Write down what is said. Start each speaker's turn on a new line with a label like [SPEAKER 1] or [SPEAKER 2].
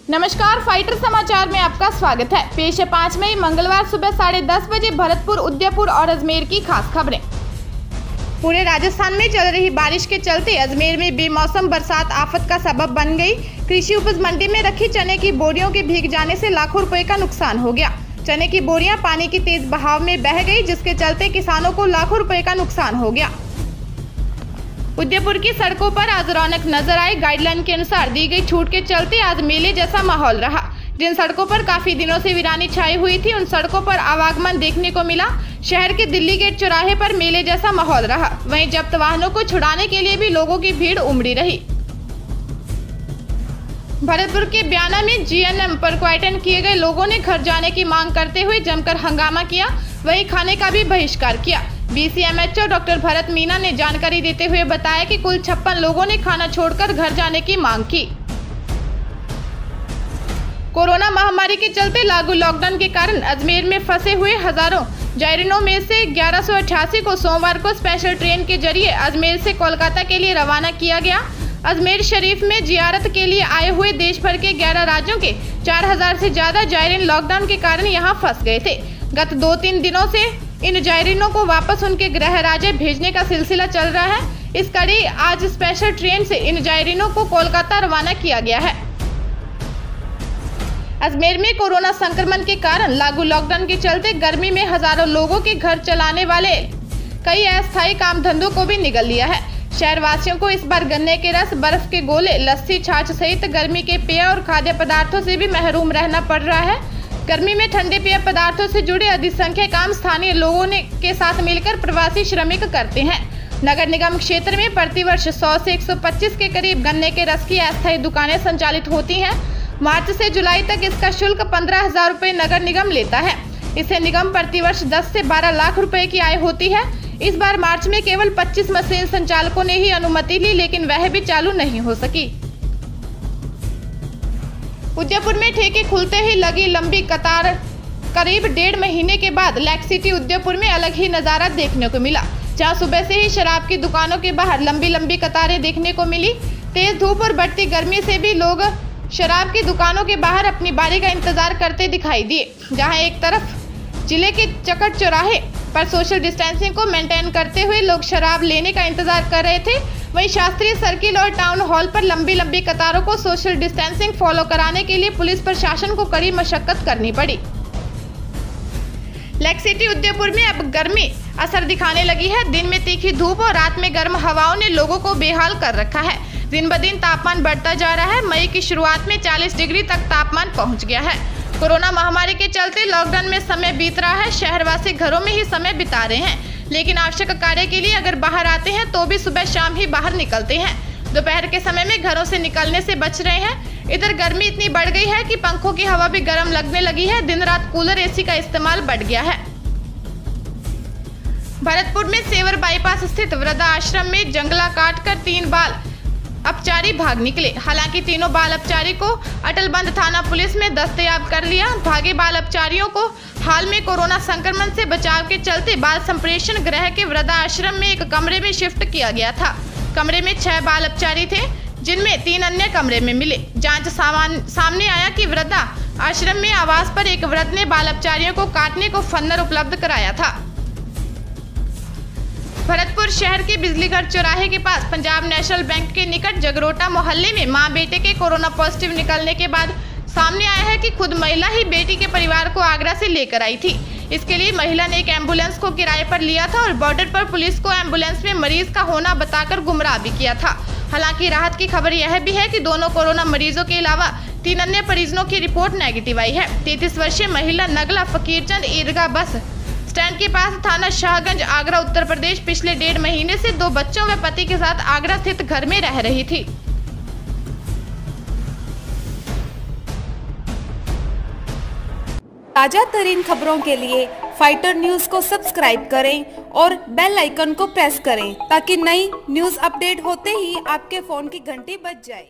[SPEAKER 1] नमस्कार, फाइटर समाचार में आपका स्वागत है। पेश है 5 मई मंगलवार सुबह 10:30 बजे भरतपुर, उदयपुर और अजमेर की खास खबरें। पूरे राजस्थान में चल रही बारिश के चलते अजमेर में बेमौसम बरसात आफत का सबब बन गई। कृषि उपज मंडी में रखी चने की बोरियों के भीग जाने से लाखों रुपए का नुकसान हो गया। चने की बोरियां पानी की तेज बहाव में बह गई, जिसके चलते किसानों को लाखों रुपए का नुकसान हो गया। उदयपुर की सड़कों पर आज रौनक नजर आई। गाइडलाइन के अनुसार दी गई छूट के चलते आज मेले जैसा माहौल रहा। जिन सड़कों पर काफी दिनों से वीरानी छाई हुई थी, उन सड़कों पर आवागमन देखने को मिला। शहर के दिल्ली गेट चौराहे पर मेले जैसा माहौल रहा। वहीं जब्त वाहनों को छुड़ाने के लिए भी लोगों की भीड़ उमड़ी रही। भरतपुर के ब्याना में जीएनएम पर क्वारंटाइन किए गए लोगों ने घर जाने की मांग करते हुए जमकर हंगामा किया। वहीं खाने का भी बहिष्कार किया। बीसीएमएचओ डॉक्टर भरत मीना ने जानकारी देते हुए बताया कि कुल 56 लोगों ने खाना छोड़कर घर जाने की मांग की। कोरोना महामारी के चलते लागू लॉकडाउन के कारण अजमेर में फंसे हुए हजारों जायरीनों में से 1188 को सोमवार को स्पेशल ट्रेन के जरिए अजमेर से कोलकाता के लिए रवाना किया गया। अजमेर शरीफ में जियारत के लिए आए हुए देश भर के 11 राज्यों के 4000 से ज्यादा जायरीन लॉकडाउन के कारण यहां फंस गए थे। गत 2-3 दिनों से इन जायरीनों को वापस उनके गृह राज्य भेजने का सिलसिला चल रहा है। इस कड़ी आज स्पेशल ट्रेन से इन जायरीनों को कोलकाता रवाना किया गया है। अजमेर में कोरोना संक्रमण के कारण लागू लॉकडाउन के चलते गर्मी में हजारों लोगों के घर चलाने वाले कई अस्थायी काम धंधों को भी निगल लिया है। शहर वासियों को इस बार गन्ने के रस, बर्फ के गोले, लस्सी, छाछ सहित गर्मी के पेय और खाद्य पदार्थों से भी महरूम रहना पड़ रहा है। गर्मी में ठंडे पेय पदार्थों से जुड़े अधिसंख्यक काम स्थानीय लोगों के साथ मिलकर प्रवासी श्रमिक करते हैं। नगर निगम क्षेत्र में प्रतिवर्ष 100 से 125 के करीब गन्ने के रस की अस्थायी दुकानें संचालित होती हैं। मार्च से जुलाई तक इसका शुल्क 15,000 रुपए नगर निगम लेता है। इसे निगम प्रतिवर्ष 10 से 12 लाख रुपए की आय होती है। इस बार मार्च में केवल 25 मशीन संचालकों ने ही अनुमति ली, लेकिन वह भी चालू नहीं हो सकी। उदयपुर में ठेके खुलते ही लगी लंबी कतार। करीब 1.5 महीने के बाद लेक सिटी उदयपुर में अलग ही नजारा देखने को मिला, जहां सुबह से ही शराब की दुकानों के बाहर लंबी लंबी कतारें देखने को मिली। तेज धूप और बढ़ती गर्मी से भी लोग शराब की दुकानों के बाहर अपनी बारी का इंतजार करते दिखाई दिए। जहां एक तरफ जिले के चकट चौराहे पर सोशल डिस्टेंसिंग को मेंटेन करते हुए लोग शराब लेने का इंतजार कर रहे थे, वहीं शास्त्रीय सर्किल और टाउन हॉल पर लंबी लंबी कतारों को सोशल डिस्टेंसिंग फॉलो कराने के लिए पुलिस प्रशासन को कड़ी मशक्कत करनी पड़ी। लेक सिटी उदयपुर में अब गर्मी असर दिखाने लगी है। दिन में तीखी धूप और रात में गर्म हवाओं ने लोगों को बेहाल कर रखा है। दिन ब दिन तापमान बढ़ता जा रहा है। मई की शुरुआत में 40 डिग्री तक तापमान पहुंच गया है। कोरोना महामारी के चलते लॉकडाउन में समय बीत रहा है। शहरवासी घरों में ही समय बिता रहे हैं, लेकिन आवश्यक कार्य के लिए अगर बाहर आते हैं तो भी सुबह शाम ही बाहर निकलते हैं। दोपहर के समय में घरों से निकलने से बच रहे हैं। इधर गर्मी इतनी बढ़ गई है कि पंखों की हवा भी गर्म लगने लगी है। दिन रात कूलर, एसी का इस्तेमाल बढ़ गया है। भरतपुर में सेवर बाईपास स्थित वृद्धा आश्रम में जंगला काटकर 3 बाल अपचारी भाग निकले। हालांकि तीनों बाल अपचारी को अटलबंद थाना पुलिस में दस्तयाब कर लिया। भागे बाल अपचारियों को हाल में कोरोना संक्रमण से बचाव के चलते बाल संप्रेषण गृह के वृद्धा आश्रम में एक कमरे में शिफ्ट किया गया था। कमरे में 6 बाल अपचारी थे, जिनमें 3 अन्य कमरे में मिले। जांच सामने आया कि वृद्धा आश्रम में आवास पर एक वृद्ध ने बाल अपचारियों को काटने को फन्नर उपलब्ध कराया था। भरतपुर शहर के बिजलीघर चौराहे के पास पंजाब नेशनल बैंक के निकट जगरोटा मोहल्ले में मां बेटे के कोरोना पॉजिटिव निकलने के बाद सामने आया है कि खुद महिला ही बेटी के परिवार को आगरा से लेकर आई थी। इसके लिए महिला ने एक एम्बुलेंस को किराए पर लिया था और बॉर्डर पर पुलिस को एम्बुलेंस में मरीज का होना बताकर गुमराह भी किया था। हालांकि राहत की खबर यह भी है कि दोनों कोरोना मरीजों के अलावा 3 अन्य मरीजों की रिपोर्ट नेगेटिव आई है। 33 वर्षीय महिला नगला फकीरचंद ईदगाह बस स्टैंड के पास थाना शाहगंज, आगरा, उत्तर प्रदेश पिछले 1.5 महीने से 2 बच्चों व पति के साथ आगरा स्थित घर में रह रही थी।
[SPEAKER 2] ताजा तरीन खबरों के लिए फाइटर न्यूज को सब्सक्राइब करें और बेल आइकन को प्रेस करें ताकि नई न्यूज अपडेट होते ही आपके फोन की घंटी बज जाए।